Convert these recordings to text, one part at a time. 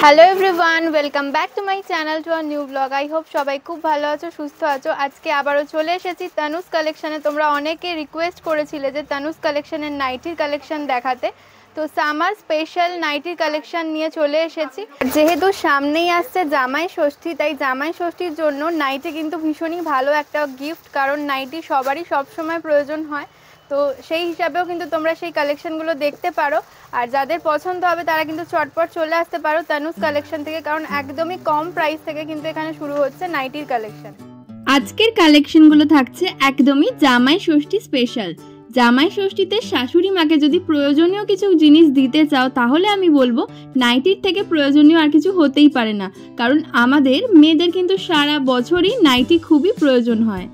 Hello everyone, welcome back to my channel to our new blog. I hope সবাই খুব ভালো আছো, সুস্থ আছো। আজকে আবারও চলে এসেছি তানুস কালেকশানে। তোমরা অনেকে রিকোয়েস্ট করেছিলে যে তানুস কালেকশানের নাইটির কালেকশান দেখাতে, তো সামার স্পেশাল নাইটির কালেকশান নিয়ে চলে এসেছি। যেহেতু সামনেই আসছে জামাই ষষ্ঠী, তাই জামাই ষষ্ঠীর জন্য নাইটি কিন্তু ভীষণই ভালো একটা গিফট, কারণ নাইটি সবারই সবসময় প্রয়োজন হয়। তো সেই হিসাবেও কিন্তু তোমরা সেই কালেকশনগুলো দেখতে পারো, আর যাদের পছন্দ হবে তারা কিন্তু চটপট চলে আসতে পারো তানুস কালেকশন থেকে, কারণ একদমই কম প্রাইস থেকে কিন্তু এখানে শুরু হচ্ছে নাইটির কালেকশন। আজকের কালেকশনগুলো থাকছে একদমই জামাই ষষ্ঠী স্পেশাল। জামাই ষষ্ঠীতে শাশুড়ি মাকে যদি প্রয়োজনীয় কিছু জিনিস দিতে চাও, তাহলে আমি বলবো নাইটির থেকে প্রয়োজনীয় আর কিছু হতেই পারে না, কারণ আমাদের মেয়েদের কিন্তু সারা বছরই নাইটি খুবই প্রয়োজন হয়।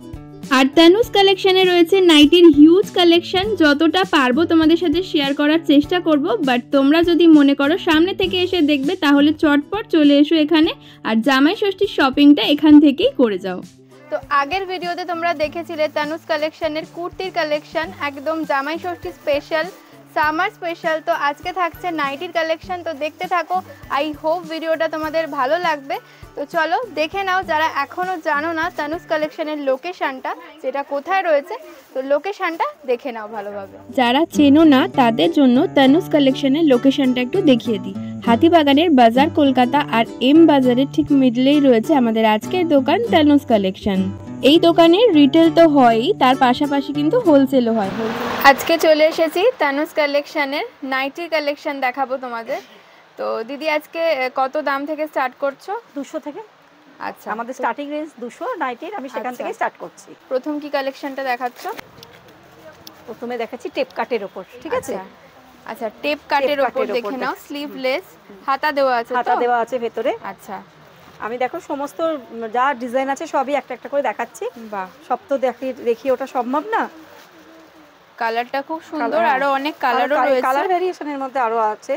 আর তানুস কালেকশনে রয়েছে নাইটির হিউজ কালেকশন, যতটা পারবো তোমাদের সাথে শেয়ার করার চেষ্টা করব। বাট তোমরা যদি মনে করো সামনে থেকে এসে দেখবে, তাহলে চটপট চলে এসো এখানে, আর জামাই ষষ্ঠীর শপিংটা এখান থেকেই করে যাও। তো আগের ভিডিওতে তোমরা দেখেছিলে তানুস কালেকশনের কুর্তির কালেকশন, একদম জামাই ষষ্ঠী স্পেশাল, সামার স্পেশাল। তো আজকে থাকছে নাইটির কালেকশন, তো দেখতে থাকো। আই হোপ ভিডিওটা তোমাদের ভালো লাগবে। তো চলো দেখে নাও, যারা এখনও জানো না তানুস কালেকশনের লোকেশনটা যেটা কোথায় রয়েছে, তো লোকেশনটা দেখে নাও ভালোভাবে। যারা চেনো না তাদের জন্য তানুস কালেকশনের লোকেশনটা একটু দেখিয়ে দিই। হাতিবাগানের বাজার কলকাতা আর এম বাজারের ঠিক মিডলেই রয়েছে আমাদের আজকের দোকান তানুস কালেকশন। এই দোকানের রিটেল তো হয়ই, তার পাশাপাশি কিন্তু হোলসেলও হয়। আজকে চলে এসেছি তানুস কালেকশনের নাইটির কালেকশন দেখাবো তোমাদের। তো দিদি আজকে কত দাম থেকে স্টার্ট করছো? 200 থেকে। আচ্ছা, আমাদের স্টার্টিং রেঞ্জ 200 নাইটির, আমি সেখান থেকে স্টার্ট করছি। প্রথম কি কালেকশনটা দেখাচ্ছ? প্রথমে দেখাচ্ছি টেপ কাটের উপর, ঠিক আছে? আচ্ছা, টেপ কাটের উপর দেখে নাও, স্লিভলেস, হাতা দেওয়া আছে, হাতা দেওয়া আছে ভেতরে। আচ্ছা, আমি দেখো সমস্ত যা ডিজাইন আছে সবই একটা একটা করে দেখাচ্ছি। বাহ, সব তো দেখি ওটা সম্ভব না। কালারটা খুব সুন্দর, আরো অনেক কালারও রয়েছে, কালার ভেরিয়েশনের মধ্যে আরো আছে।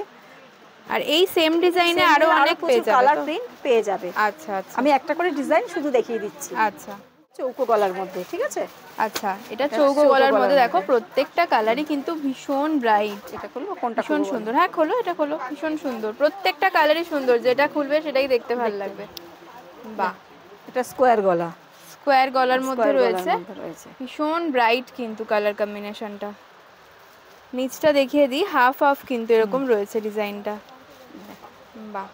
আর এই সেম ডিজাইনে আরো অনেক কালার প্রিন্ট পেয়ে যাবে। আচ্ছা আচ্ছা, আমি একটা করে ডিজাইন শুধু দেখিয়ে দিচ্ছি। আচ্ছা, চৌকো গলার মধ্যে, ঠিক আছে? আচ্ছা, এটা চৌকো গলার মধ্যে। দেখো প্রত্যেকটা কালারই কিন্তু ভীষণ ব্রাইট। এটা খুলবো, কোনটা ভীষণ সুন্দর। হ্যাঁ খোলো, এটা খোলো, ভীষণ সুন্দর, প্রত্যেকটা কালারই সুন্দর, যেটা খুলবে সেটাই দেখতে ভালো লাগবে। বাহ, এটা স্কোয়ার গলা, স্কোয়ার গলার মধ্যে রয়েছে, ভীষণ ব্রাইট কিন্তু কালার কম্বিনেশনটা। নিচটা দেখিয়ে দিই, হাফ হাফ কিন্তু এরকম রয়েছে ডিজাইনটা। বাহ,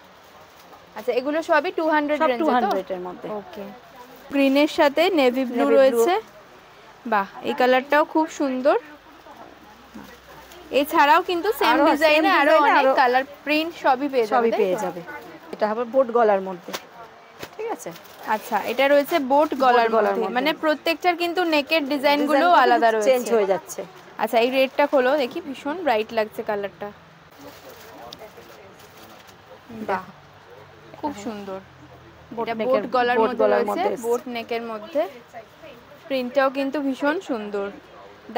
আচ্ছা, এগুলো সবই 200 এর মধ্যে। ওকে, গ্রিনের সাথে নেভি ব্লু রয়েছে। বাহ, এই কালারটাও খুব সুন্দর। এছাড়াও কিন্তু সেম ডিজাইনে আরো অনেক কালার প্রিন্ট সবই পেয়ে যাবে। এটা হবে বোট গলার মধ্যে, ঠিক আছে? আচ্ছা, এটা রয়েছে বোট গলার মধ্যে, মানে প্রত্যেকটার কিন্তু নেকের ডিজাইনগুলো আলাদা রয়েছে, চেঞ্জ হয়ে যাচ্ছে। আচ্ছা, এই রেডটা খোলো দেখি, ভীষণ ব্রাইট লাগছে কালারটা। বাহ, খুব সুন্দর। এটা বোট গলার মধ্যে রয়েছে, বোট নেকের মধ্যে। প্রিন্টটাও কিন্তু ভীষণ সুন্দর।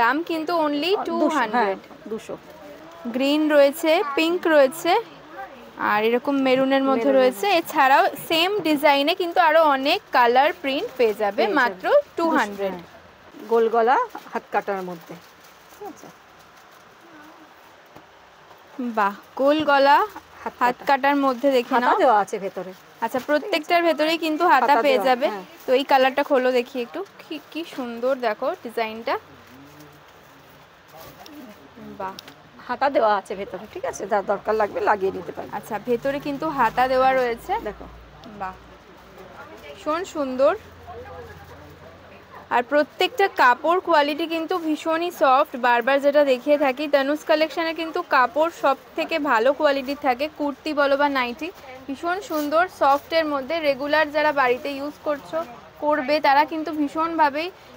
দাম কিন্তু অনলি 200। গ্রিন রয়েছে, পিঙ্ক রয়েছে, আর এরকম মেরুনের মধ্যে রয়েছে। এছাড়াও সেম ডিজাইনে কিন্তু আরো অনেক কালার প্রিন্ট পেয়ে যাবে মাত্র 200। গোল গলা হাত কাটার মধ্যে, ঠিক আছে? বাহ, গোল গলা হাত কাটার মধ্যে দেখে নাও, দেওয়া আছে ভেতরে। আচ্ছা, প্রত্যেকটার ভেতরেই কিন্তু হাতা পেয়ে যাবে। তো এই কালারটা খোলো দেখি একটু, কি সুন্দর দেখো ডিজাইনটা। বাহ, হাতা দেওয়া আছে ভেতরে, ঠিক আছে? যার দরকার লাগবে লাগিয়ে নিতে পারবে। আচ্ছা, ভেতরে কিন্তু হাতা দেওয়া রয়েছে, দেখো। বাহ, ভীষণ সুন্দর। আর প্রত্যেকটা কাপড় কোয়ালিটি কিন্তু ভীষণই সফট। বারবার যেটা দেখিয়ে থাকি, তানুস কালেকশনে কিন্তু কাপড় সব থেকে ভালো কোয়ালিটির থাকে, কুর্তি বলো বা নাইটি, ভীষণ সুন্দর সফটের মধ্যে। রেগুলার যারা বাড়িতে ইউজ করবে তারা কিন্তু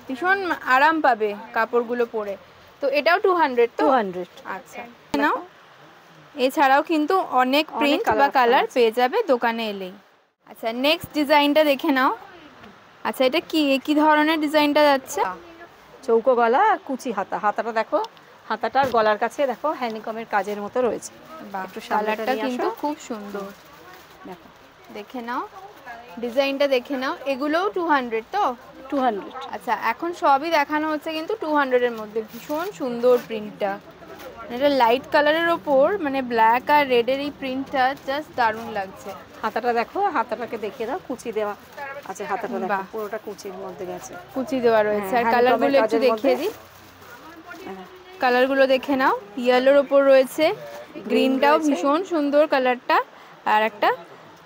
ভীষণ আরাম পাবে কাপড়গুলো পরে। তো এটাও 200 তো? 200। আচ্ছা, নাও। এছাড়াও কিন্তু অনেক প্রিন্ট বা কালার পেয়ে যাবে দোকানে এলেই। আচ্ছা, নেক্সট ডিজাইনটা দেখে নাও। আচ্ছা, এটা কি ধরনের ডিজাইনটা যাচ্ছে? চৌকো গলা আর কুচি হাতা। হাতাটা দেখো, হাতাটার গলার কাছে দেখো হ্যান্ডকমের কাজের মতো রয়েছে। একটু কালারটা কিন্তু খুব সুন্দর, দেখো, দেখে নাও ডিজাইনটা, দেখে নাও। এগুলোও 200 তো? 200। আচ্ছা, এখন সবই দেখানো হচ্ছে কিন্তু 200 এর মধ্যে। ভীষণ সুন্দর প্রিন্টটা, এটা লাইট কালারের ওপর মানে ব্ল্যাক আর রেডের এই প্রিন্টটা জাস্ট দারুণ লাগছে। হাতাটা দেখো, হাতাটাকে দেখিয়ে দাও, কুচি দেওয়া আছে হাতাটা দেখো, পুরোটা কুচির মধ্যে গেছে, কুচি দেওয়া রয়েছে। আর কালারগুলো একটু দেখিয়ে দিই, কালারগুলো দেখে নাও। ইয়েলোর ওপর রয়েছে, গ্রিনটাও ভীষণ সুন্দর কালারটা, আর একটা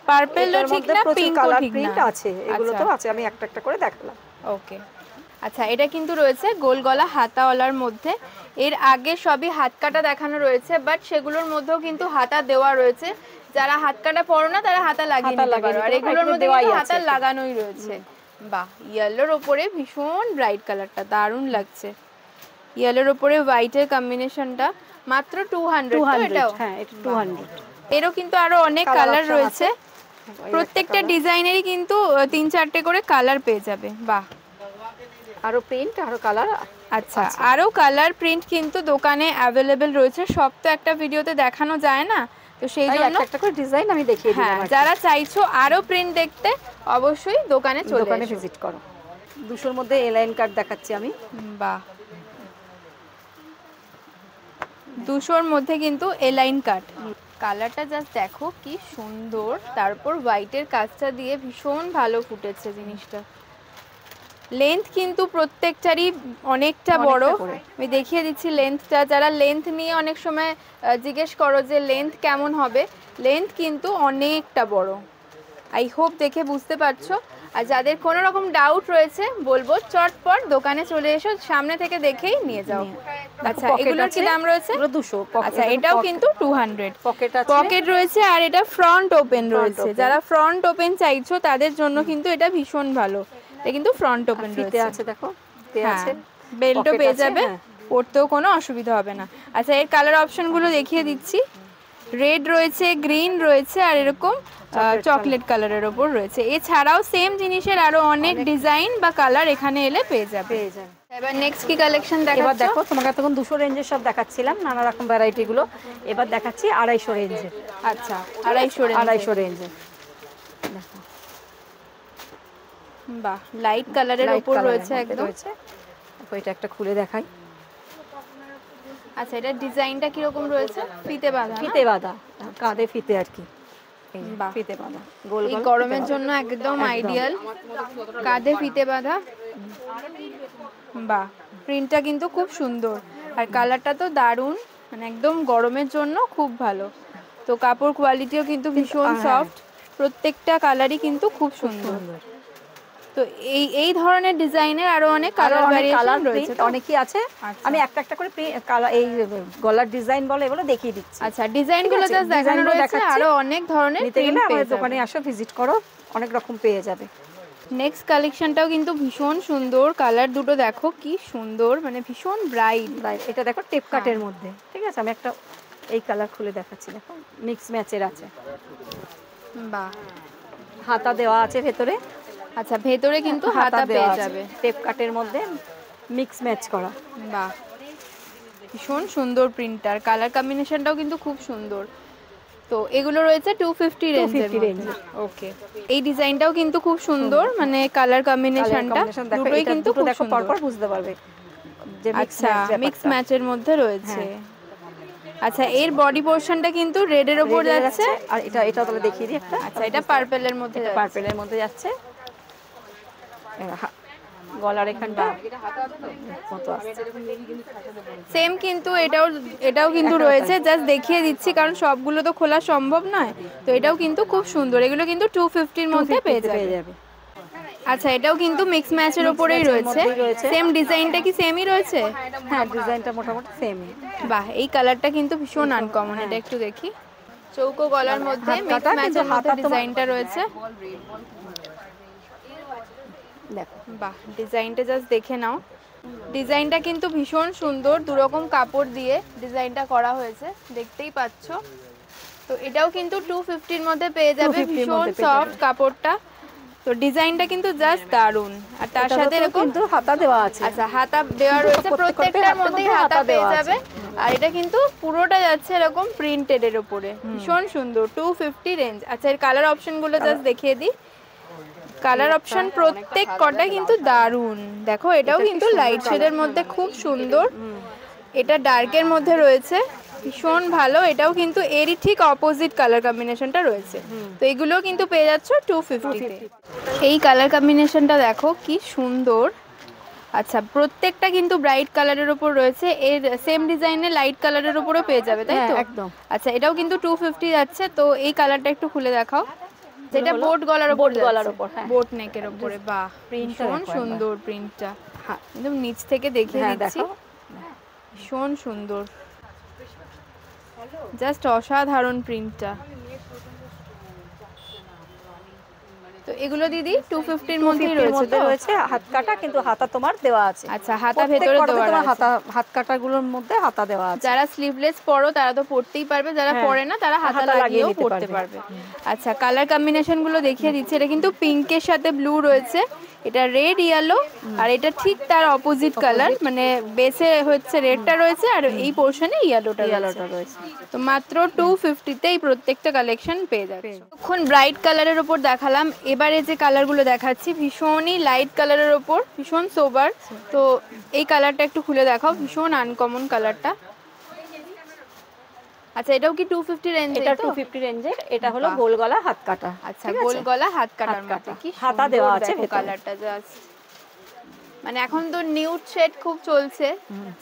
পার্পেলও ঠিক না, পিঙ্কও ঠিক না আছে, এগুলো তো আছে, আমি একটা একটা করে দেখালাম। ওকে, আচ্ছা এটা কিন্তু রয়েছে গোল গলা হাতাওয়ালার মধ্যে। এর আগে সবই হাত কাটা দেখানো রয়েছে, বাট সেগুলোর মধ্যেও কিন্তু হাতা দেওয়া রয়েছে। যারা হাত কাটা পরো না তারা হাতা লাগিয়ে নিতে পারো, আর এগুলোর মধ্যে হাতা লাগানোই রয়েছে। বাহ, ইয়েলোর ওপরে ভীষণ ব্রাইট কালারটা দারুণ লাগছে। ইয়েলোর ওপরে হোয়াইটের কম্বিনেশনটা মাত্র 200। এটাও হ্যাঁ, এটা 200। এরও কিন্তু আরো অনেক কালার রয়েছে, প্রত্যেকটা ডিজাইনেরই কিন্তু 3-4টে করে কালার পেয়ে যাবে। বাহ, আরো প্রিন্ট, আরো কালার। আচ্ছা, আরো কালার প্রিন্ট কিন্তু দোকানে অ্যাভেলেবেল রয়েছে, সব তো একটা ভিডিওতে দেখানো যায় না, তো সেই জন্য একটা করে ডিজাইন আমি দেখিয়ে দিলাম। যারা চাইছো আরো প্রিন্ট দেখতে অবশ্যই দোকানে ভিজিট করো। 200-র মধ্যে এলাইন কাট দেখাচ্ছি আমি। বাহ, 200-র মধ্যে কিন্তু এলাইন কাট। কালারটা জাস্ট দেখো কি সুন্দর, তারপর হোয়াইটের কাজটা দিয়ে ভীষণ ভালো ফুটেছে জিনিসটা। লেন্থ কিন্তু প্রত্যেকটারই অনেকটা বড়, আমি দেখিয়ে দিচ্ছি লেন্থটা। যারা লেন্থ নিয়ে অনেক সময় জিজ্ঞেস করো যে লেন্থ কেমন হবে, লেন্থ কিন্তু অনেকটা বড়। আই হোপ দেখে বুঝতে পারছো। আর যাদের কোনো রকম ডাউট রয়েছে বলবো চটপট দোকানে চলে এসো, সামনে থেকে দেখেই নিয়ে যাও। আচ্ছা, এগুলোর কি দাম রয়েছে? 200। আচ্ছা, এটাও কিন্তু 200। পকেট রয়েছে, আর এটা ফ্রন্ট ওপেন রয়েছে। যারা ফ্রন্ট ওপেন চাইছো তাদের জন্য কিন্তু এটা ভীষণ ভালো। এটা কিন্তু ফ্রন্ট ওপেন রয়েছে, আছে দেখো, আছে, বেল্টও পেয়ে যাবে, পরতেও কোনো অসুবিধা হবে না। আচ্ছা, এর কালার অপশনগুলো দেখিয়ে দিচ্ছি। রেড রয়েছে, গ্রিন রয়েছে, আর এরকম চকলেট কালারের ওপর রয়েছে। এছাড়াও সেম জিনিসের আরো অনেক ডিজাইন বা কালার এখানে এলে পেয়ে যাবে। এবার নেক্সট কি কালেকশন দেখাচ্ছ? এবার দেখো, তোমাকে তখন 200 রেঞ্জের সব দেখাচ্ছিলাম, নানা রকম ভ্যারাইটি গুলো। এবার দেখাচ্ছি 250 রেঞ্জের। আচ্ছা, 250 রেঞ্জের। দেখো, বাহ, লাইট কালারের উপর রয়েছে একদম। এটা একটা খুলে দেখাই। আচ্ছা, এটা ডিজাইনটা কি রকম রয়েছে? ফিতে বাঁধা, ফিতে বাঁধা, কাঁধে ফিতে আর কি, ফিতে বাঁধা, গোল গোল। এই গরমের জন্য একদম আইডিয়াল, কাঁধে ফিতে বাঁধা। বাহ, প্রিন্টটা কিন্তু খুব সুন্দর, আর কালারটা তো দারুণ, মানে একদম গরমের জন্য খুব ভালো। তো কাপড় কোয়ালিটিও কিন্তু ভীষণ সফট, প্রত্যেকটা কালারই কিন্তু খুব সুন্দর। তো এই ধরনের ডিজাইনের আরো অনেক কালার ভ্যারিয়েশন রয়েছে, অনেকই আছে। আমি একটা একটা করে কালার, এই গলার ডিজাইন বলে এগুলো দেখিয়ে দিচ্ছি। আচ্ছা, ডিজাইনগুলো জাস্ট দেখানো রয়েছে, আরো অনেক ধরনের প্রিন্ট পেয়ে যাবে। দোকানে আসো, ভিজিট করো, অনেক রকম পেয়ে যাবে। নেক্সট কালেকশনটাও কিন্তু ভীষণ সুন্দর, কালার দুটো দেখো কি সুন্দর, মানে ভীষণ ব্রাইট। এটা দেখো টেপ কাটের মধ্যে, ঠিক আছে। আমি একটা এই কালার খুলে দেখাচ্ছি, দেখো মিক্স ম্যাচের আছে। বাহ, হাতা দেওয়া আছে ভেতরে। আচ্ছা, ভেতরে কিন্তু হাতা পেয়ে যাবে, টেপ কাটের মধ্যে মিক্স ম্যাচ করা। বাহ, ভীষণ সুন্দর প্রিন্টার, কালার কম্বিনেশনটাও কিন্তু খুব সুন্দর। তো এগুলো রয়েছে 250 রেঞ্জের। ওকে, এই ডিজাইনটাও কিন্তু খুব সুন্দর, মানে কালার কম্বিনেশনটা দুটোই কিন্তু খুব দেখো, পরপর বুঝতে পারবে যে মিক্স ম্যাচের মধ্যে রয়েছে। আচ্ছা, এর বডি পোরশনটা কিন্তু রেডের উপর যাচ্ছে, আর এটা তাহলে দেখিয়ে দিই একটা। আচ্ছা, এটা পার্পলের মধ্যে যাচ্ছে, পার্পলের মধ্যে যাচ্ছে। গলার এখানটা কত আসছে সেম, কিন্তু এটাও কিন্তু রয়েছে, জাস্ট দেখিয়ে দিচ্ছি কারণ সবগুলো তো খোলা সম্ভব নয়। তো এটাও কিন্তু খুব সুন্দর, এগুলো কিন্তু 250-র মধ্যে পেয়ে যাবে। আচ্ছা, এটাও কিন্তু মিক্স ম্যাচের উপরেই রয়েছে। সেম ডিজাইনটা কি সেমই রয়েছে? হ্যাঁ, ডিজাইনটা মোটামুটি সেমই। বাহ, এই কালারটা কিন্তু ভীষণ আনকমন, এটা একটু দেখি। চৌকো গলার মধ্যে মিক্স ম্যাচের মধ্যে ডিজাইনটা রয়েছে। দেখো, বাহ, ডিজাইনটা জাস্ট দেখে নাও, ডিজাইনটা কিন্তু ভীষণ সুন্দর, দুরকম কাপড় দিয়ে ডিজাইনটা করা হয়েছে, দেখতেই পাচ্ছো। তো এটাও কিন্তু 250-র মধ্যে পেয়ে যাবে, ভীষণ সফট কাপড়টা। তো ডিজাইনটা কিন্তু জাস্ট দারুন, আর তার সাথে এরকম কিন্তু হাতা দেওয়া আছে। আচ্ছা, হাতা দেওয়া রয়েছে, প্রত্যেকটার মধ্যেই হাতা পেয়ে যাবে। আর এটা কিন্তু পুরোটা যাচ্ছে এরকম প্রিন্টেড এর উপরে, ভীষণ সুন্দর, 250 রেঞ্জ। আচ্ছা, এর কালার অপশনগুলো জাস্ট দেখিয়ে দিই। কালার অপশন প্রত্যেক কটা কিন্তু দারুন, দেখো এটাও কিন্তু লাইট শেডের মধ্যে খুব সুন্দর। এটা ডার্কের মধ্যে রয়েছে, ভীষণ ভালো। এটাও কিন্তু এরই ঠিক অপোজিট কালার কম্বিনেশনটা রয়েছে। তো এগুলো কিন্তু পেয়ে যাচ্ছ 250 তে। এই কালার কম্বিনেশনটা দেখো কি সুন্দর। আচ্ছা, প্রত্যেকটা কিন্তু ব্রাইট কালারের উপর রয়েছে। এর সেম ডিজাইনে লাইট কালারের উপরও পেয়ে যাবে, তাই তো? একদম। আচ্ছা, এটাও কিন্তু 250 যাচ্ছে। তো এই কালারটা একটু খুলে দেখাও। যেটা বোট গলার উপর, বোট নেকের উপরে। বাহ, ভীষণ সুন্দর প্রিন্টটা। হ্যাঁ, একদম নিচ থেকে দেখিয়ে দিচ্ছি, ভীষণ সুন্দর, জাস্ট অসাধারণ প্রিন্টটা। তো এগুলো দিদি 250 এর মধ্যেই রয়েছে, হাত কাটা, কিন্তু হাতা তোমার দেওয়া আছে। আচ্ছা, হাতা ভেতরে দেওয়া আছে, হাত কাটাগুলোর মধ্যে হাতা দেওয়া আছে। যারা স্লিভলেস পরো তারা তো পরতেই পারবে, যারা পরে না তারা হাতা লাগিয়েও পরতে পারবে। আচ্ছা, কালার কম্বিনেশন গুলো দেখিয়ে দিচ্ছি। এটা কিন্তু পিঙ্কের সাথে ব্লু রয়েছে, এটা রেড ইয়েলো, আর এটা ঠিক তার অপোজিট কালার, মানে বেসে হচ্ছে রেডটা রয়েছে আর এই পোর্শনে ইয়েলোটা রয়েছে। তো মাত্র 250 তে এই প্রত্যেকটা কালেকশন পেয়ে যাবে। এখন ব্রাইট কালারের উপর দেখালাম, এবারে যে কালারগুলো দেখাচ্ছি ভীষণই লাইট কালারের উপর, ভীষণ সোবার। তো এই কালারটা একটু খুলে দেখাও, ভীষণ আনকমন কালারটা। আচ্ছা, এটাও কি 250 রেঞ্জ? এটা 250 রেঞ্জের। এটা হলো গোল গলা হাত কাটা। আচ্ছা, গোল গলা হাত কাটার মধ্যে কি হাতা দেওয়া আছে কালারটা, জাস্ট মানে এখন তো নিউড শেড খুব চলছে,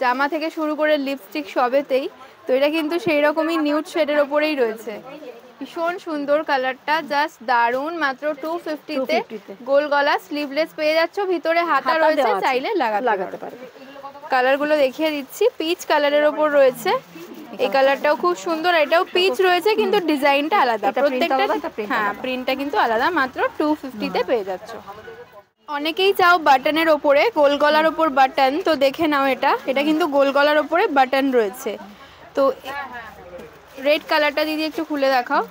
জামা থেকে শুরু করে লিপস্টিক সবেতেই। তো এটা কিন্তু সেই রকমই নিউড শেডের উপরেই রয়েছে, ভীষণ সুন্দর কালারটা, জাস্ট দারুন। মাত্র 250 তে গোল গলা, স্লিভলেস পেয়ে যাচ্ছ, ভিতরে হাতা রয়েছে, চাইলে লাগাতে পারবে। কালারগুলো দেখিয়ে দিচ্ছি। পিচ কালারের উপর রয়েছে, এই কালারটাও খুব সুন্দর। এটাও পিচ রয়েছে কিন্তু ডিজাইনটা আলাদা, প্রত্যেকটা হ্যাঁ প্রিন্টটা কিন্তু আলাদা। মাত্র 250 তে পেয়ে যাচ্ছ। অনেকেই চাও বাটনের ওপরে, গোল গলার ওপর বাটন, তো দেখে নাও এটা কিন্তু গোল গলার ওপরে বাটন রয়েছে। তো রেড কালারটা দিদি একটু খুলে দেখাও।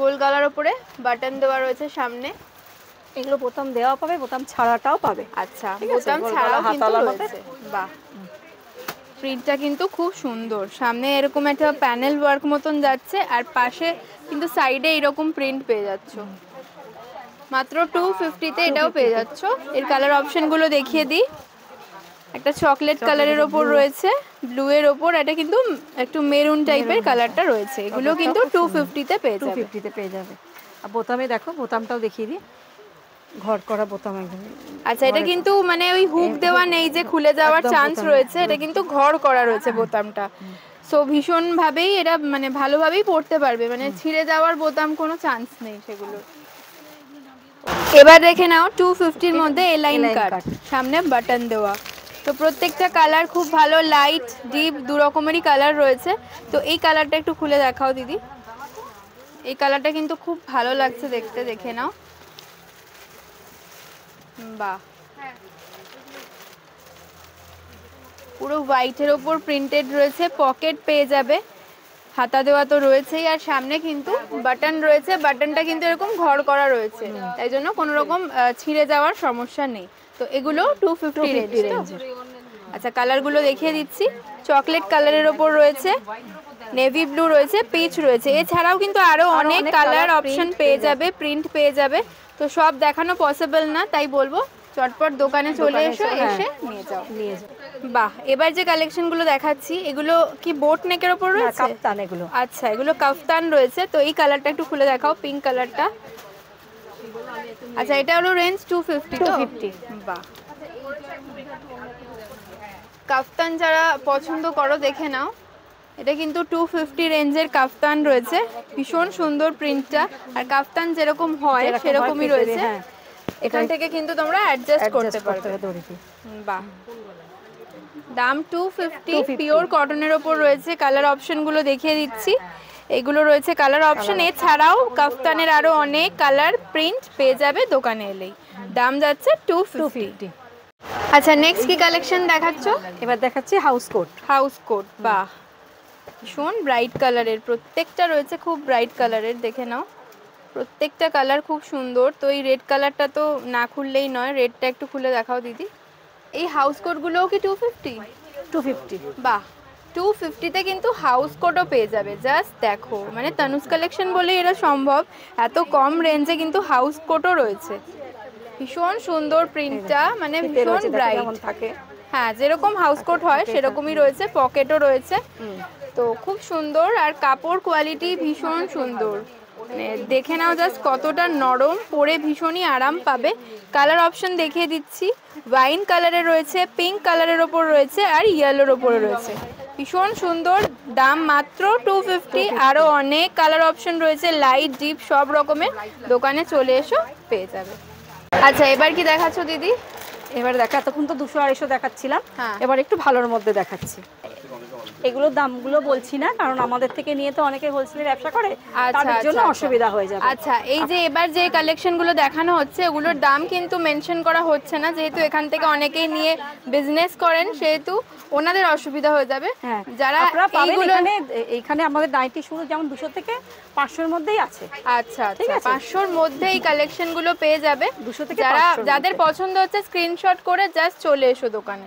গোল গলার ওপরে বাটন দেওয়া রয়েছে সামনে। এগুলো বোতাম দেওয়া পাবে, বোতাম ছাড়াটাও পাবে। আচ্ছা, বোতাম ছাড়াও কিন্তু রয়েছে। বাহ, প্রিন্টটা কিন্তু খুব সুন্দর। সামনে এরকম একটা প্যানেল ওয়ার্ক মতন যাচ্ছে, আর পাশে কিন্তু সাইডে এরকম প্রিন্ট পেয়ে যাচ্ছ। মাত্র 250 তে এটাও পেয়ে যাচ্ছ। এর কালার অপশনগুলো দেখিয়ে দিই। একটা চকলেট কালারের ওপর রয়েছে, ব্লু এর ওপর, এটা কিন্তু একটু মেরুন টাইপের কালারটা রয়েছে। এগুলো কিন্তু 250 তে পেয়ে যাবে। আর বোতামে দেখো, বোতামটাও দেখিয়ে দিই, ঘর করা বোতাম একদম। আচ্ছা, এটা কিন্তু মানে ওই হুক দেওয়া নেই যে খুলে যাওয়ার চান্স রয়েছে, এটা কিন্তু ঘর করা রয়েছে বোতামটা। সো ভীষণ ভাবেই এটা মানে ভালোভাবেই পড়তে পারবে, মানে ছিঁড়ে যাওয়ার বোতাম কোনো চান্স নেই সেগুলো। এবার দেখে নাও 250 এর মধ্যে এ লাইন কাট, সামনে বাটন দেওয়া। তো প্রত্যেকটা কালার খুব ভালো, লাইট ডিপ দু রকমেরই কালার রয়েছে। তো এই কালারটা একটু খুলে দেখাও দিদি। এই কালারটা কিন্তু খুব ভালো লাগছে দেখতে, দেখে নাও। বাহ, পুরো হোয়াইটের ওপর প্রিন্টেড রয়েছে, পকেট পেয়ে যাবে, হাতা দেওয়া তো রয়েছেই, আর সামনে কিন্তু বাটন রয়েছে। বাটনটা কিন্তু এরকম ঘর করা রয়েছে, তাই জন্য কোনো রকম ছিঁড়ে যাওয়ার সমস্যা নেই। তো এগুলো 250 রেঞ্জের। আচ্ছা, কালারগুলো দেখিয়ে দিচ্ছি। চকলেট কালারের ওপর রয়েছে, নেভি ব্লু রয়েছে, পিচ রয়েছে। এছাড়াও কিন্তু আরো অনেক কালার অপশন পেয়ে যাবে, প্রিন্ট পেয়ে যাবে। তো সব দেখানো পসিবল না, তাই বলবো চটপট দোকানে চলে এসে নিয়ে যাও। বাহ, এবার যে কালেকশনগুলো দেখাচ্ছি এগুলো কি বোট নেকের উপর রয়েছে? কাফতান এগুলো। আচ্ছা, এগুলো কাফতান রয়েছে। তো এই কালারটা একটু খুলে দেখাও, পিঙ্ক কালারটা। আচ্ছা, এটা হলো রেঞ্জ 250 তো? বাহ, কাফতান যারা পছন্দ করো দেখে নাও, এটা কিন্তু 250 রেঞ্জের কাফতান রয়েছে। ভীষণ সুন্দর প্রিন্টটা, আর কাফতান যেরকম হয় সেরকমই রয়েছে। এখান থেকে কিন্তু তোমরা অ্যাডজাস্ট করতে পারবে। বাহ, দাম 250, পিওর কটনের ওপর রয়েছে। কালার অপশনগুলো দেখিয়ে দিচ্ছি। এগুলো রয়েছে কালার অপশন। এছাড়াও কাফতানের আরো অনেক কালার প্রিন্ট পেয়ে যাবে দোকানে এলেই। দাম যাচ্ছে 250। আচ্ছা, নেক্সট কি কালেকশন দেখাচ্ছ? এবার দেখাচ্ছি হাউস কোট। হাউস কোট, বাহ, ভীষণ ব্রাইট কালারের, প্রত্যেকটা রয়েছে খুব ব্রাইট কালারের, দেখে নাও। প্রত্যেকটা কালার খুব সুন্দর। তো এই রেড কালারটা তো না খুললেই নয়, রেডটা একটু খুলে দেখাও দিদি। এই হাউস কোটগুলোও কি 250? বাহ, 250-তে কিন্তু হাউস কোটও পেয়ে যাবে। জাস্ট দেখো, মানে তানুজ কালেকশন বলেই এটা সম্ভব, এত কম রেঞ্জে কিন্তু হাউস কোটও রয়েছে। ভীষণ সুন্দর প্রিন্টটা, মানে ভীষণ ব্রাইট থাকে। হ্যাঁ যেরকম হাউস কোট হয় সেরকমই রয়েছে, পকেটও রয়েছে। তো খুব সুন্দর, আর কাপড় কোয়ালিটি ভীষণ সুন্দর, মানে দেখে নাও জাস্ট কতটা নরম, পরে ভীষণই আরাম পাবে। কালার অপশন দেখিয়ে দিচ্ছি, ওয়াইন কালারের রয়েছে, পিঙ্ক কালারের ওপর রয়েছে, আর ইয়েলোর ওপরে রয়েছে। ভীষণ সুন্দর, দাম মাত্র 250। আরও অনেক কালার অপশন রয়েছে, লাইট ডিপ সব রকমের, দোকানে চলে এসো পেয়ে যাবে। আচ্ছা এবার কি দেখাচ্ছ দিদি? এবার দেখা, এতক্ষণ তো 200-250 দেখাচ্ছিলাম, হ্যাঁ। এবার একটু ভালোর মধ্যে দেখাচ্ছি। এগুলোর দামগুলো বলছি না, কারণ আমাদের থেকে নিয়ে তো অনেকে হোলসেলে ব্যবসা করে, তাদের জন্য অসুবিধা হয়ে যাবে। আচ্ছা এই যে এবার যে কালেকশনগুলো দেখানো হচ্ছে ওগুলোর দাম কিন্তু মেনশন করা হচ্ছে না, যেহেতু এখান থেকে অনেকেই নিয়ে বিজনেস করেন, সেহেতু ওনাদের অসুবিধা হয়ে যাবে। হ্যাঁ, যারা আপনারা পাবেন এইগুলো এইখানে আমাদের নাইটি শুরু যেমন 200 থেকে 500-র মধ্যেই আছে। আচ্ছা আচ্ছা 500-র মধ্যে এই কালেকশনগুলো পেয়ে যাবে। 200 থেকে যারা 500-র যাদের পছন্দ হচ্ছে স্ক্রিনশট করে জাস্ট চলে এসো দোকানে।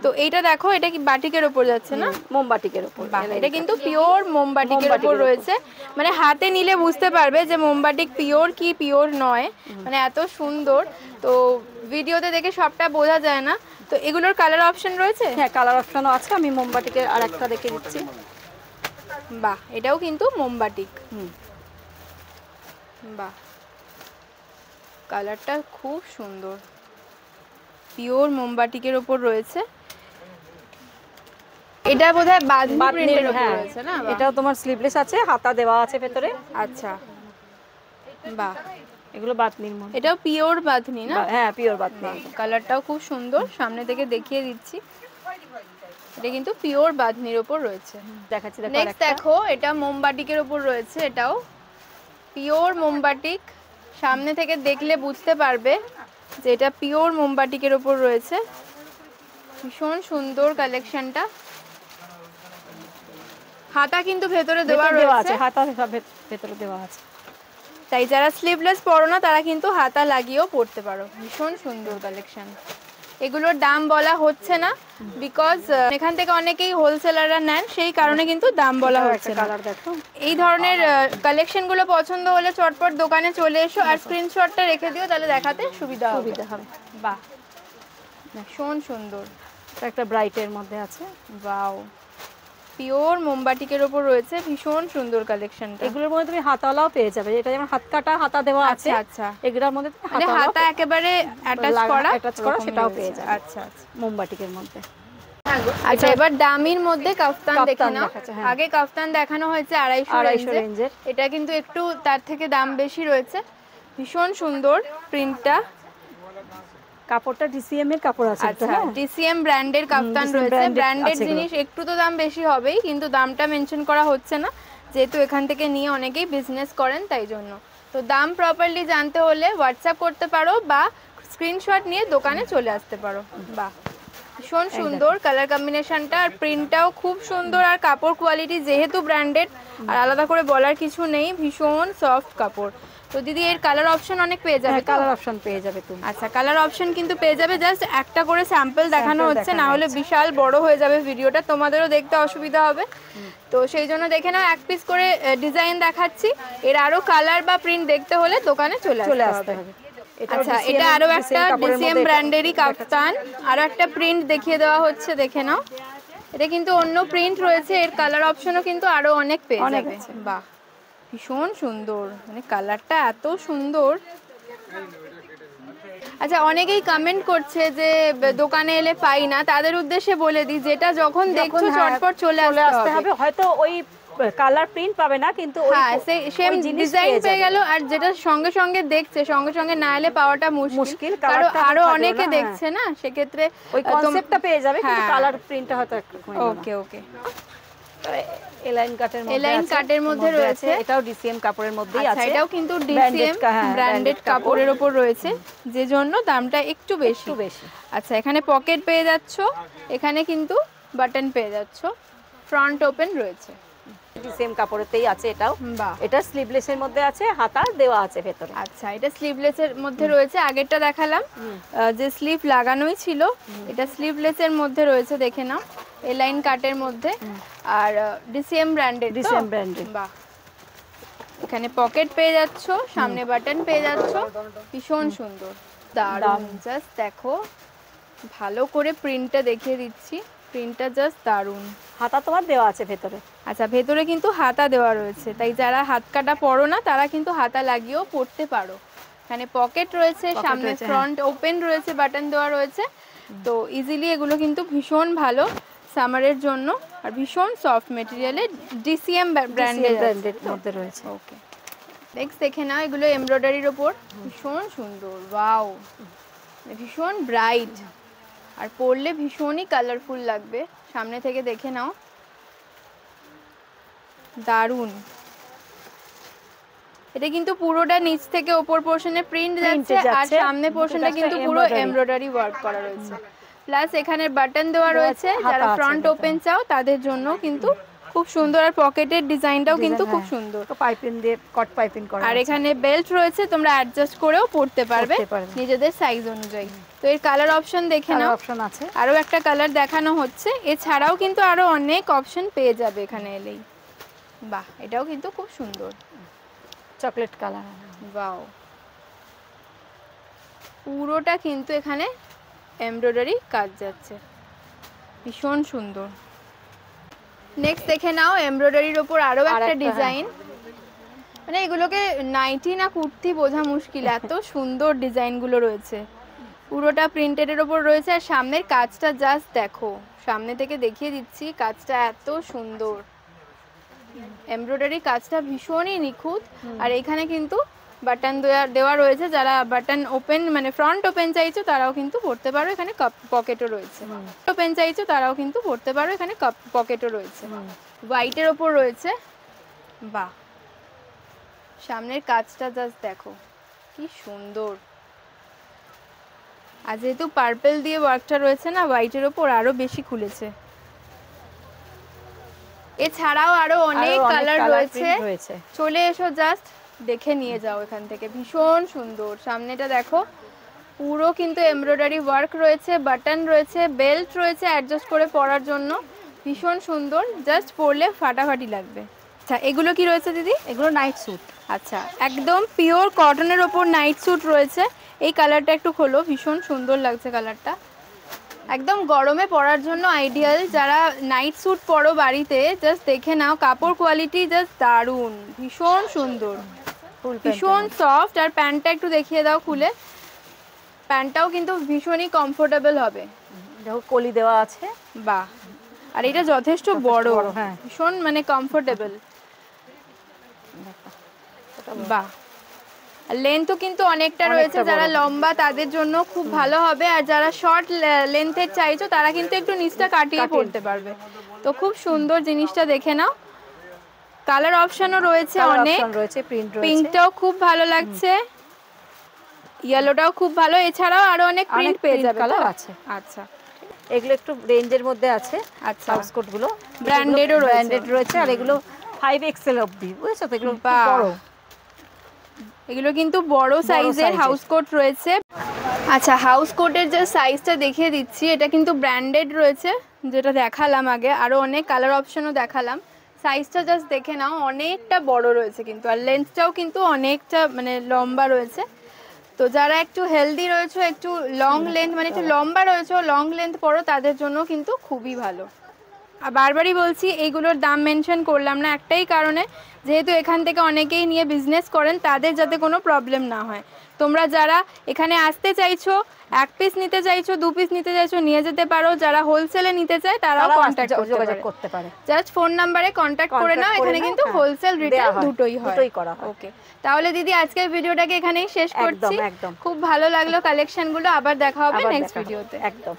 তো এইটা দেখো, এটা কি বাটিকের উপর যাচ্ছে না? মোমবাটিকের উপর। এটা কিন্তু পিওর মোমবাটিকের উপর রয়েছে, মানে হাতে নিলে বুঝতে পারবে যে মোমবাটিক পিওর কি পিওর নয়, মানে এত সুন্দর। তো ভিডিওতে দেখে সবটা বোঝা যায় না। তো এগুলোর কালার অপশন রয়েছে? হ্যাঁ কালার অপশনও আছে, আমি মোমবাটিকের আরেকটা দেখে দিচ্ছি। বাহ, এটাও কিন্তু মোমবাটিক। বাহ, কালারটা খুব সুন্দর, পিওর মোমবাটিকের উপর রয়েছে। এটা বোধহয় বাঁধনি প্রিন্টের উপর রয়েছে না? এটাও তোমার স্লিভলেস আছে, হাতা দেওয়া আছে ভেতরে। আচ্ছা বাহ, এগুলো বাতনির মধ্যে। এটাও পিওর বাঁধনি না? হ্যাঁ পিওর বাতনি। কালারটাও খুব সুন্দর, সামনে থেকে দেখিয়ে দিচ্ছি। এটা কিন্তু পিওর বাঁধনির উপর রয়েছে। দেখাচ্ছি দেখো। নেক্সট দেখো, এটা মোমবাটিকের উপর রয়েছে, এটাও পিওর মোমবাটিক। সামনে থেকে দেখলে বুঝতে পারবে যে এটা পিওর মোমবাটিকের উপর রয়েছে। ভীষণ সুন্দর কালেকশনটা। হাতা কিন্তু ভেতরে দেওয়া রয়েছে, হাতা ভেতরে দেওয়া আছে, তাই যারা স্লিভলেস পরো না তারা কিন্তু হাতা লাগিয়েও পরতে পারো। ভীষণ সুন্দর কালেকশন। এগুলোর দাম বলা হচ্ছে না, বিকজ এখান থেকে অনেকেই হোলসেলাররা নেন, সেই কারণে কিন্তু দাম বলা হচ্ছে না। এই ধরনের কালেকশনগুলো পছন্দ হলে চটপট দোকানে চলে এসো, আর স্ক্রিনশটটা রেখে দিও, তাহলে দেখাতে সুবিধা হবে। বাহ, ভীষণ সুন্দর। একটা ব্রাইটের মধ্যে আছে। বাও, পিওর মোমবাটিকের উপর রয়েছে, ভীষণ সুন্দর কালেকশনটা। এগুলোর মধ্যে তুমি হাতাওয়ালাও পেয়ে যাবে, এটা যেমন হাত কাটা হাতা দেওয়া আছে। আচ্ছা, এগুলোর মধ্যে মানে হাতা একেবারে অ্যাটাচ করা সেটাও পেয়ে যাবে। আচ্ছা আচ্ছা, মোমবাটিকের মধ্যে। আচ্ছা এবার দামির মধ্যে কাফতান দেখে নাও। আগে কাফতান দেখানো হয়েছে 250 রেঞ্জের, এটা কিন্তু একটু তার থেকে দাম বেশি রয়েছে। ভীষণ সুন্দর প্রিন্টটা, কাপড়টা ডিসিএম এর কাপড় আছে। আচ্ছা ডিসিএম ব্র্যান্ডের কাফতান রয়েছে। ব্র্যান্ডেড জিনিস একটু তো দাম বেশি হবেই, কিন্তু দামটা মেনশন করা হচ্ছে না, যেহেতু এখান থেকে নিয়ে অনেকেই বিজনেস করেন তাই জন্য। তো দাম প্রপারলি জানতে হলে হোয়াটসঅ্যাপ করতে পারো বা স্ক্রিনশট নিয়ে দোকানে চলে আসতে পারো। বাহ, ভীষণ সুন্দর কালার কম্বিনেশনটা, আর প্রিন্টটাও খুব সুন্দর, আর কাপড় কোয়ালিটি যেহেতু ব্র্যান্ডেড আর আলাদা করে বলার কিছু নেই, ভীষণ সফট কাপড়। তো দিদি এর কালার অপশন অনেক পেয়ে যাবে? কালার অপশন পেয়ে যাবে তুমি। আচ্ছা কালার অপশন কিন্তু পেয়ে যাবে, জাস্ট একটা করে স্যাম্পল দেখানো হচ্ছে, না হলে বিশাল বড় হয়ে যাবে ভিডিওটা, তোমাদেরও দেখতে অসুবিধা হবে। তো সেই জন্য দেখে নাও, এক পিস করে ডিজাইন দেখাচ্ছি। এর আরো কালার বা প্রিন্ট দেখতে হলে দোকানে চলে আসতে হবে। আচ্ছা এটা আরো একটা ডিসিএম ব্র্যান্ডেরই কাফতান, আরো একটা প্রিন্ট দেখিয়ে দেওয়া হচ্ছে, দেখে নাও। এটা কিন্তু অন্য প্রিন্ট রয়েছে, এর কালার অপশনও কিন্তু আরো অনেক পেয়ে যাবে। বাহ, ভীষণ সুন্দর, মানে কালারটা এত সুন্দর। আচ্ছা অনেকেই কমেন্ট করছে যে দোকানে এলে পাই না, তাদের উদ্দেশ্যে বলে দিই, যেটা যখন দেখছো চটপট চলে আসতে হবে। হয়তো ওই কালার প্রিন্ট পাবে না, কিন্তু হ্যাঁ সেম ডিজাইন পেয়ে গেল, আর যেটা সঙ্গে সঙ্গে দেখছে সঙ্গে সঙ্গে না এলে পাওয়াটা মুশকিল, কারণ আরো অনেকে দেখছে না, সেক্ষেত্রে ওই কনসেপ্টটা পেয়ে যাবে, কিন্তু কালার প্রিন্টটা হয়তো একটু। ওকে ওকে, এলাইন কাটের মধ্যে রয়েছে, এটাও ডিসিএম কাপড়ের মধ্যেই আছে। এটাও কিন্তু ডিসিএম ব্র্যান্ডেড কাপড়ের উপর রয়েছে, যে জন্য দামটা একটু বেশি। আচ্ছা এখানে পকেট পেয়ে যাচ্ছো, এখানে কিন্তু বাটন পেয়ে যাচ্ছো, ফ্রন্ট ওপেন রয়েছে, সেম কাপড়েতেই আছে। এটাও এটা স্লিভলেসের মধ্যে আছে, হাতা দেওয়া আছে ভেতরে। আচ্ছা এটা স্লিভলেসের মধ্যে রয়েছে, আগেরটা দেখালাম যে স্লিভ লাগানোই ছিল, এটা স্লিভলেসের মধ্যে রয়েছে, দেখে নাও, এলাইন কাটের মধ্যে, আর ডিসিএম ব্র্যান্ডের। বাহ, এখানে পকেট পেয়ে যাচ্ছো, সামনে বাটন পেয়ে যাচ্ছো, ভীষণ সুন্দর, দারুণ। জাস্ট দেখো ভালো করে প্রিন্টটা দেখিয়ে দিচ্ছি, প্রিন্টটা জাস্ট দারুণ। হাতা তোমার দেওয়া আছে ভেতরে। আচ্ছা, ভেতরে কিন্তু হাতা দেওয়া রয়েছে, তাই যারা হাত কাটা পরো না তারা কিন্তু হাতা লাগিয়েও পরতে পারো। এখানে পকেট রয়েছে, সামনে ফ্রন্ট ওপেন রয়েছে, বাটন দেওয়া রয়েছে। তো ইজিলি এগুলো কিন্তু ভীষণ ভালো সামারের জন্য, আর ভীষণ সফট মেটেরিয়ালে, ডিসিএম ব্র্যান্ডের মধ্যে রয়েছে। ওকে, নেক্সট দেখে নাও, এগুলো এমব্রয়ডারির ওপর, ভীষণ সুন্দর, ওয়াও, ভীষণ ব্রাইট, আর পরলে ভীষণই কালারফুল লাগবে। সামনে থেকে দেখে নাও, দারুণ। এটা কিন্তু পুরোটা নিচ থেকে ওপর পোরশনে প্রিন্ট যাচ্ছে, আর সামনে পোরশনটা কিন্তু পুরো এমব্রয়ডারি ওয়ার্ক করা রয়েছে। প্লাস এখানে বাটন দেওয়া রয়েছে, যারা ফ্রন্ট ওপেন চাও তাদের জন্য কিন্তু খুব সুন্দর, আর পকেটের ডিজাইনটাও কিন্তু খুব সুন্দর, পাইপিং দিয়ে কট পাইপিং করা। আর এখানে বেল্ট রয়েছে, তোমরা অ্যাডজাস্ট করেও পরতে পারবে নিজেদের সাইজ অনুযায়ী। তো এর কালার অপশন দেখে নাও, অপশন আছে, আরো একটা কালার দেখানো হচ্ছে, এছাড়াও কিন্তু আরো অনেক অপশন পেয়ে যাবে এখানে এলেই। বাহ, এটাও কিন্তু খুব সুন্দর, চকলেট কালার, ওয়াও। পুরোটা কিন্তু এখানে এমব্রয়ডারি কাজ যাচ্ছে, ভীষণ সুন্দর। নেক্সট দেখে নাও, এমব্রয়ডারির ওপর আরো একটা ডিজাইন, মানে এগুলোকে নাইটি না কুর্তি বোঝা মুশকিল, এত সুন্দর ডিজাইনগুলো রয়েছে। পুরোটা প্রিন্টেডের ওপর রয়েছে, আর সামনের কাজটা জাস্ট দেখো, সামনে থেকে দেখিয়ে দিচ্ছি, কাজটা এত সুন্দর, এমব্রয়ডারি কাজটা ভীষণই নিখুঁত। আর এখানে কিন্তু বাটন দেওয়া রয়েছে, যারা বাটন ওপেন মানে ফ্রন্ট ওপেন চাইছো তারাও কিন্তু পরতে পারো, এখানে পকেটও রয়েছে, ওপেন চাইছো তারাও কিন্তু পরতে পারো, এখানে পকেটও রয়েছে। হোয়াইটের ওপর রয়েছে, বাহ, সামনের কাজটা জাস্ট দেখো কি সুন্দর। আর যেহেতু পার্পল দিয়ে ওয়ার্কটা রয়েছে না হোয়াইটের ওপর, আরো বেশি খুলেছে। এছাড়াও আরো অনেক কালার রয়েছে, চলে এসো, জাস্ট দেখে নিয়ে যাও এখান থেকে, ভীষণ সুন্দর। সামনেটা দেখো, পুরো কিন্তু এমব্রয়ডারি ওয়ার্ক রয়েছে, বাটন রয়েছে, বেল্ট রয়েছে অ্যাডজাস্ট করে পরার জন্য, ভীষণ সুন্দর, জাস্ট পরলে ফাটাফাটি লাগবে। আচ্ছা, এগুলো কি রয়েছে দিদি? এগুলো নাইট স্যুট। আচ্ছা, একদম পিওর কটনের ওপর নাইট স্যুট রয়েছে। এই কালারটা একটু খোলো, ভীষণ সুন্দর লাগছে কালারটা, একদম গরমে পরার জন্য আইডিয়াল। যারা নাইট স্যুট পরো বাড়িতে, জাস্ট দেখে নাও, কাপড় কোয়ালিটি জাস্ট দারুণ, ভীষণ সুন্দর, ভীষণ সফট। আর প্যান্টটা একটু দেখিয়ে দাও খুলে, প্যান্টটাও কিন্তু ভীষণই কমফোর্টেবল হবে, দেখো কলি দেওয়া আছে, বাহ। আর এটা যথেষ্ট বড়, ভীষণ মানে কমফোর্টেবল, বাহ। লেন্থও কিন্তু অনেকটা রয়েছে, যারা লম্বা তাদের জন্য খুব ভালো হবে, আর যারা শর্ট লেন্থের চাইছো তারা কিন্তু একটু নিচটা কাটিয়ে পড়তে পারবে। তো খুব সুন্দর জিনিসটা দেখে নাও, কালার অপশনও রয়েছে অনেক, পিঙ্কটাও খুব ভালো লাগছে, ইয়েলোটাও খুব ভালো, এছাড়াও আরো অনেক প্রিন্ট পেয়ে যাবে। আচ্ছা, এগুলো একটু রেঞ্জের মধ্যে আছে। আচ্ছা, হাউস কোট গুলো ব্র্যান্ডেডও রয়েছে, আর এগুলো 5XL অবধি, বুঝেছো তো, এগুলো বড়, এগুলো কিন্তু বড় সাইজের হাউস কোট রয়েছে। আচ্ছা, হাউস কোটের যে সাইজটা দেখিয়ে দিচ্ছি, এটা কিন্তু ব্র্যান্ডেড রয়েছে, যেটা দেখালাম আগে, আরো অনেক কালার অপশনও দেখালাম। সাইজটা জাস্ট দেখে নাও, অনেকটা বড় রয়েছে কিন্তু, আর লেন্থটাও কিন্তু অনেকটা মানে লম্বা রয়েছে। তো যারা একটু হেলদি রয়েছে, একটু লং লেন্থ মানে একটু লম্বা রয়েছে, লং লেন্থ পরো, তাদের জন্য কিন্তু খুবই ভালো। আর বারবারই বলছি, এইগুলোর দাম মেনশন করলাম না একটাই কারণে, যেহেতু এখান থেকে অনেকেই নিয়ে বিজনেস করেন, তাদের যাতে কোনো প্রবলেম না হয়। তোমরা যারা এখানে আসতে চাইছো, এক পিস নিতে চাইছো, 2 পিস নিতে চাইছো, নিয়ে যেতে পারো। যারা হোলসেলে নিতে চায় তারাও কন্ট্যাক্ট করতে পারে, জাস্ট ফোন নাম্বারে কন্ট্যাক্ট করে নাও। এখানে কিন্তু হোলসেল রিটেল দুটোই করা হয়। ওকে, তাহলে দিদি আজকের ভিডিওটাকে এখানেই শেষ করছি। খুব ভালো লাগলো কালেকশনগুলো, আবার দেখা হবে নেক্সট ভিডিওতে। একদম।